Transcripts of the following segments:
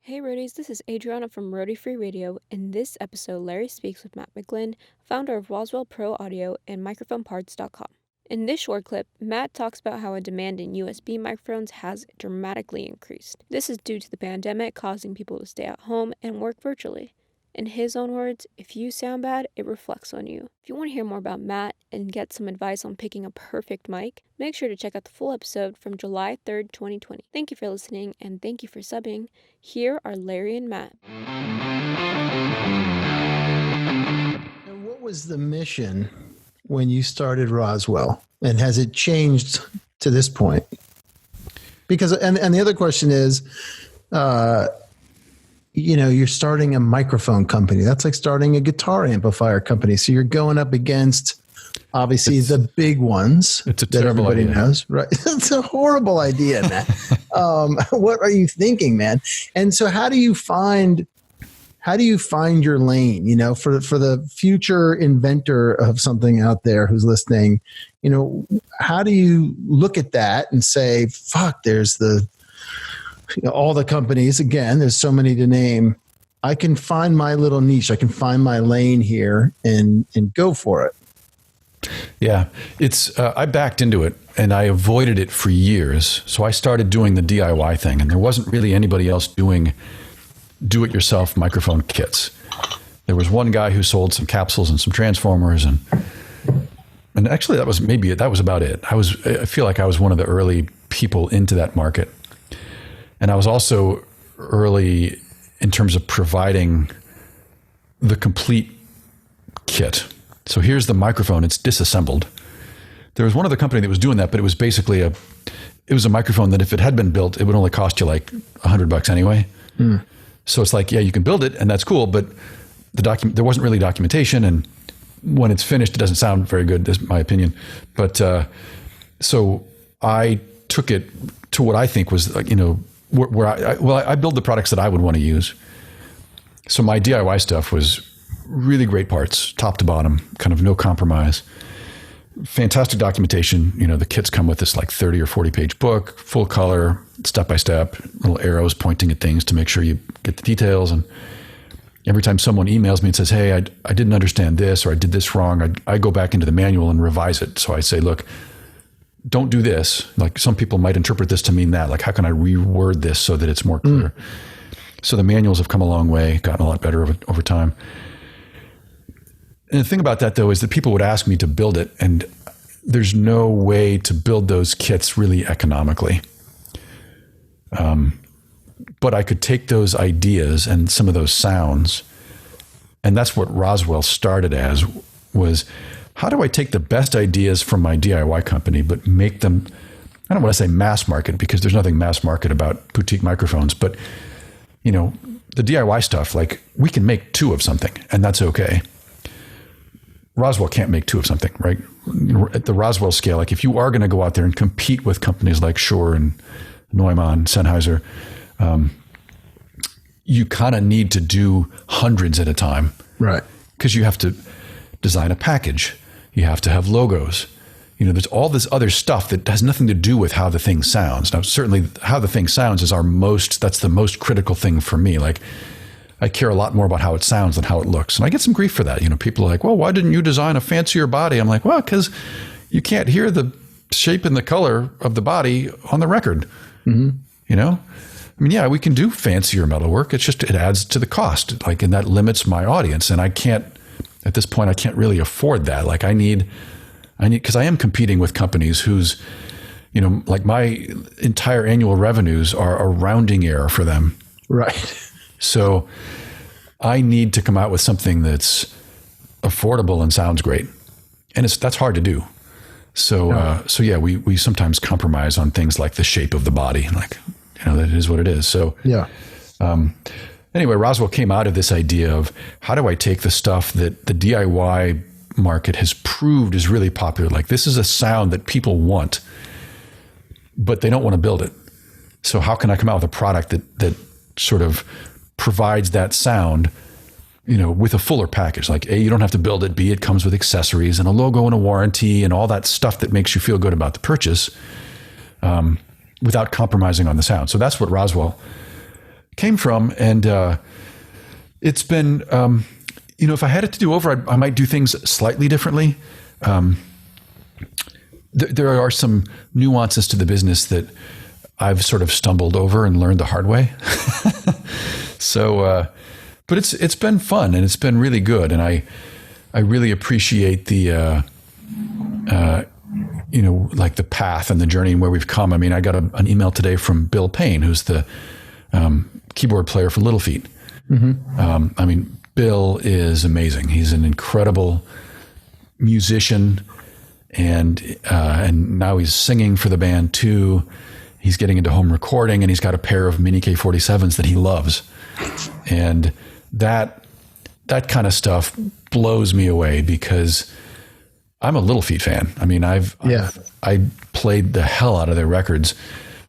Hey Roadies, this is Adriana from Roadie Free Radio. In this episode, Larry speaks with Matt McGlynn, founder of Roswell Pro Audio and microphoneparts.com. In this short clip, Matt talks about how a demand in USB microphones has dramatically increased. This is due to the pandemic causing people to stay at home and work virtually. In his own words, if you sound bad, it reflects on you. If you want to hear more about Matt and get some advice on picking a perfect mic, make sure to check out the full episode from July 3rd, 2020. Thank you for listening and thank you for subbing. Here are Larry and Matt. And what was the mission when you started Roswell? And has it changed to this point? Because, and the other question is, you're starting a microphone company. That's like starting a guitar amplifier company. So you're going up against, obviously, the big ones that everybody idea. knows. Right? It's a horrible idea, man. What are you thinking, man? And so how do you find your lane, for the future inventor of something out there who's listening? How do you look at that and say, fuck, there's all the companies, again, there's so many to name. I can find my little niche. I can find my lane here and go for it. Yeah, it's I backed into it and I avoided it for years. So I started doing the DIY thing, and there wasn't really anybody else doing do-it-yourself microphone kits. There was one guy who sold some capsules and some transformers, and actually that was about it. I feel like I was one of the early people into that market. And I was also early in terms of providing the complete kit. So here's the microphone. It's disassembled. There was one other company that was doing that, but it was basically a microphone that if it had been built, it would only cost you like $100 anyway. Mm. So it's like, yeah, you can build it and that's cool, but there wasn't really documentation. And when it's finished, it doesn't sound very good, is my opinion. But so I took it to what I think was like, where I build the products that I would want to use. So my DIY stuff was really great parts, top to bottom, kind of no compromise. Fantastic documentation. The kits come with this like 30 or 40 page book, full color, step by step, little arrows pointing at things to make sure you get the details. And every time someone emails me and says, hey, I didn't understand this, or I did this wrong, I go back into the manual and revise it. So I say, look, don't do this. Like some people might interpret this to mean that. Like, how can I reword this so that it's more clear? So the manuals have come a long way, gotten a lot better over time. And the thing about that, though, is that people would ask me to build it, and there's no way to build those kits really economically. But I could take those ideas and some of those sounds, and that's what Roswell started as, was how do I take the best ideas from my DIY company, but make them, I don't want to say mass market, because there's nothing mass market about boutique microphones, but the DIY stuff, like we can make 2 of something and that's okay. Roswell can't make 2 of something, right? At the Roswell scale, like if you are going to go out there and compete with companies like Shure and Neumann, Sennheiser, you kind of need to do hundreds at a time. Right. Because you have to design a package. You have to have logos. There's all this other stuff that has nothing to do with how the thing sounds. Now, certainly how the thing sounds is that's the most critical thing for me. Like, I care a lot more about how it sounds than how it looks. And I get some grief for that. People are like, well, why didn't you design a fancier body? I'm like, well, because you can't hear the shape and the color of the body on the record. Mm-hmm. Yeah, we can do fancier metalwork. It's just, it adds to the cost, like, and that limits my audience. And at this point, I can't really afford that. Like I need, because I am competing with companies whose, like my entire annual revenues are a rounding error for them. Right. So I need to come out with something that's affordable and sounds great. And that's hard to do. So, yeah, we sometimes compromise on things like the shape of the body. Like, that is what it is. So, yeah. Anyway, Roswell came out of this idea of how do I take the stuff that the DIY market has proved is really popular. Like this is a sound that people want, but they don't want to build it. So how can I come out with a product that sort of provides that sound, with a fuller package? Like A, you don't have to build it. B, it comes with accessories and a logo and a warranty and all that stuff that makes you feel good about the purchase, without compromising on the sound. So that's what Roswell came from. And it's been, if I had it to do over, I might do things slightly differently. There are some nuances to the business that I've sort of stumbled over and learned the hard way. So, but it's been fun and it's been really good. And I really appreciate the, like the path and the journey and where we've come. I mean, I got an email today from Bill Payne, who's the keyboard player for Little Feat. Mm-hmm. I mean, Bill is amazing. He's an incredible musician, and now he's singing for the band too. He's getting into home recording, and he's got a pair of mini K47s that he loves, and that kind of stuff blows me away because I'm a Little Feat fan. I mean, I played the hell out of their records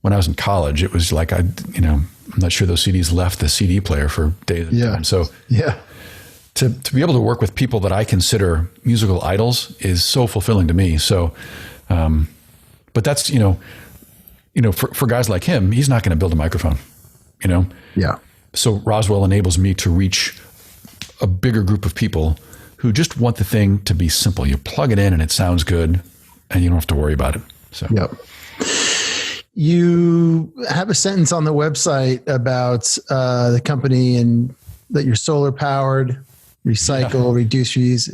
when I was in college. It was like I'm not sure those CDs left the CD player for days at a time. So to be able to work with people that I consider musical idols is so fulfilling to me. So, but that's, for guys like him, he's not going to build a microphone, Yeah. So Roswell enables me to reach a bigger group of people who just want the thing to be simple. You plug it in and it sounds good and you don't have to worry about it. So, yep. You have a sentence on the website about the company and that you're solar powered, recycle, reduce, reuse.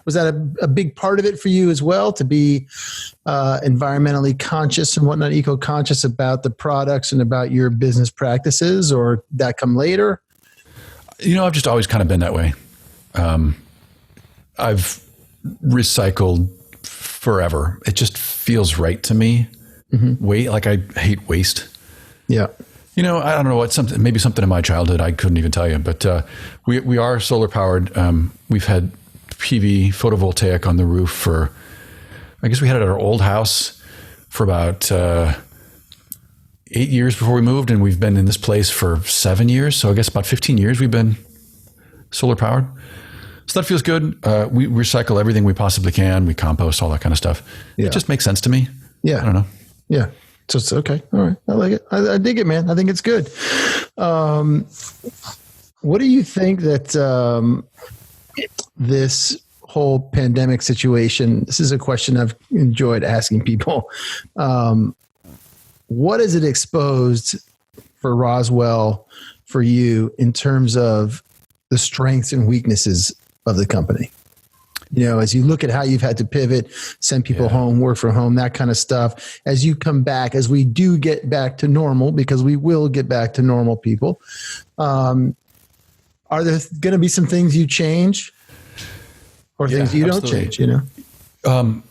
Was that a big part of it for you as well, to be environmentally conscious and whatnot, eco-conscious about the products and about your business practices, or did that come later? I've just always kind of been that way. I've recycled forever. It just feels right to me. Mm-hmm. Like I hate waste. Yeah. I don't know maybe something in my childhood I couldn't even tell you, but we are solar powered. We've had PV photovoltaic on the roof for, I guess we had it at our old house for about 8 years before we moved, and we've been in this place for 7 years. So I guess about 15 years we've been solar powered. So that feels good. We recycle everything we possibly can. We compost, all that kind of stuff. Yeah. It just makes sense to me. Yeah. I don't know. Yeah. So it's okay. All right. I like it. I dig it, man. I think it's good. What do you think that this whole pandemic situation, this is a question I've enjoyed asking people. What has it exposed for Roswell, for you, in terms of the strengths and weaknesses of the company? As you look at how you've had to pivot, send people home, work from home, that kind of stuff, as you come back, as we do get back to normal, because we will get back to normal, people, are there going to be some things you change or things you absolutely. Don't change,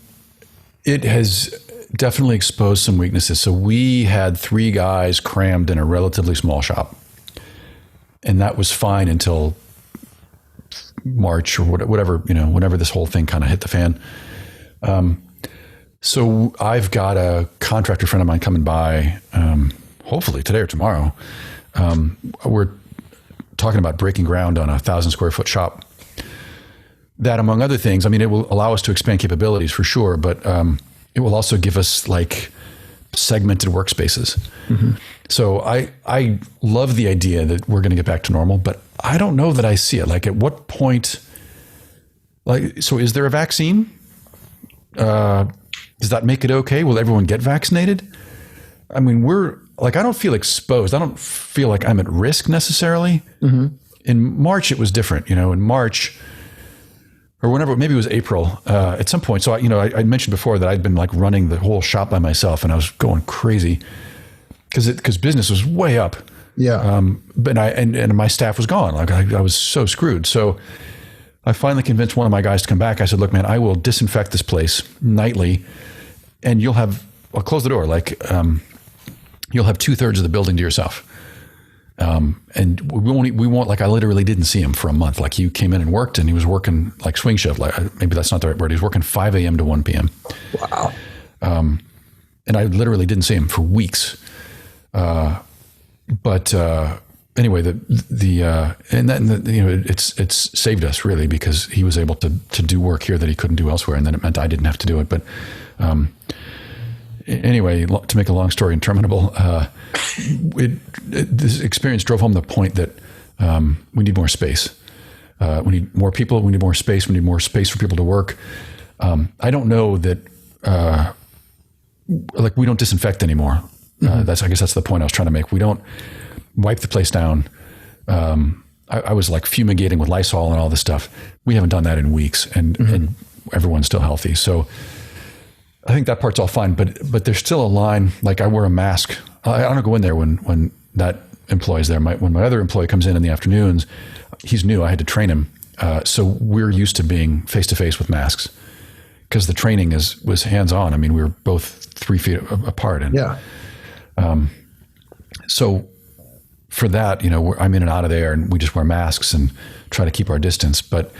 It has definitely exposed some weaknesses. So we had 3 guys crammed in a relatively small shop, and that was fine until March or whatever, whenever this whole thing kind of hit the fan. So I've got a contractor friend of mine coming by, hopefully today or tomorrow. We're talking about breaking ground on a 1,000 square foot shop that, among other things, it will allow us to expand capabilities for sure, but it will also give us like segmented workspaces. Mm-hmm. So I love the idea that we're going to get back to normal, but I don't know that I see it. Like, at what point, so is there a vaccine? Does that make it okay? Will everyone get vaccinated? I don't feel exposed. I don't feel like I'm at risk necessarily. Mm-hmm. In March, it was different, in March or whenever, maybe it was April, at some point. So I mentioned before that I'd been like running the whole shop by myself, and I was going crazy because business was way up. Yeah. But and my staff was gone. Like I was so screwed. So I finally convinced one of my guys to come back. I said, look, man, I will disinfect this place nightly, and I'll close the door. Like, you'll have 2/3 of the building to yourself. And we won't, like, I literally didn't see him for a month. Like, he came in and worked, and he was working like swing shift. Like, maybe that's not the right word. He was working 5 a.m. to 1 p.m. Wow. And I literally didn't see him for weeks. But anyway, it's saved us really, because he was able to do work here that he couldn't do elsewhere. And then it meant I didn't have to do it. But, anyway, to make a long story interminable, this experience drove home the point that we need more space. We need more people. We need more space. We need more space for people to work. I don't know that, we don't disinfect anymore. I guess that's the point I was trying to make. We don't wipe the place down. I was like fumigating with Lysol and all this stuff. We haven't done that in weeks, and everyone's still healthy. So I think that part's all fine, but there's still a line. Like I wear a mask. I don't go in there when that employee's there. When my other employee comes in the afternoons, he's new. I had to train him. So we're used to being face to face with masks because the training was hands on. I mean, we were both 3 feet apart. And so for that, I'm in and out of there, and we just wear masks and try to keep our distance. But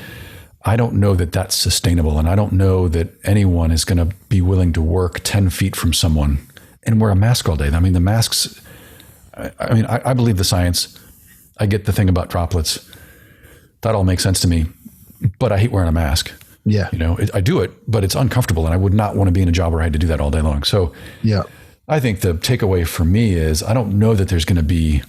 I don't know that that's sustainable, and I don't know that anyone is going to be willing to work 10 feet from someone and wear a mask all day. I mean, the masks. I believe the science. I get the thing about droplets. That all makes sense to me, but I hate wearing a mask. Yeah. I do it, but it's uncomfortable, and I would not want to be in a job where I had to do that all day long. So yeah, I think the takeaway for me is I don't know that there's going to be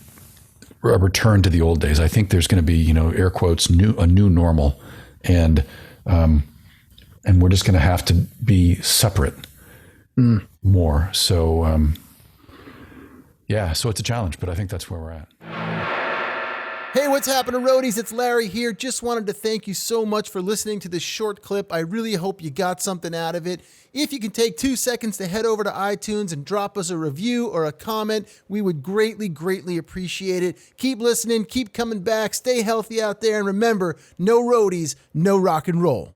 a return to the old days. I think there's going to be, air quotes, a new normal, and we're just going to have to be separate more. So, so it's a challenge, but I think that's where we're at. Hey, what's happening, roadies? It's Larry here. Just wanted to thank you so much for listening to this short clip. I really hope you got something out of it. If you can take 2 seconds to head over to iTunes and drop us a review or a comment, we would greatly, greatly appreciate it. Keep listening, keep coming back, stay healthy out there, and remember, no roadies, no rock and roll.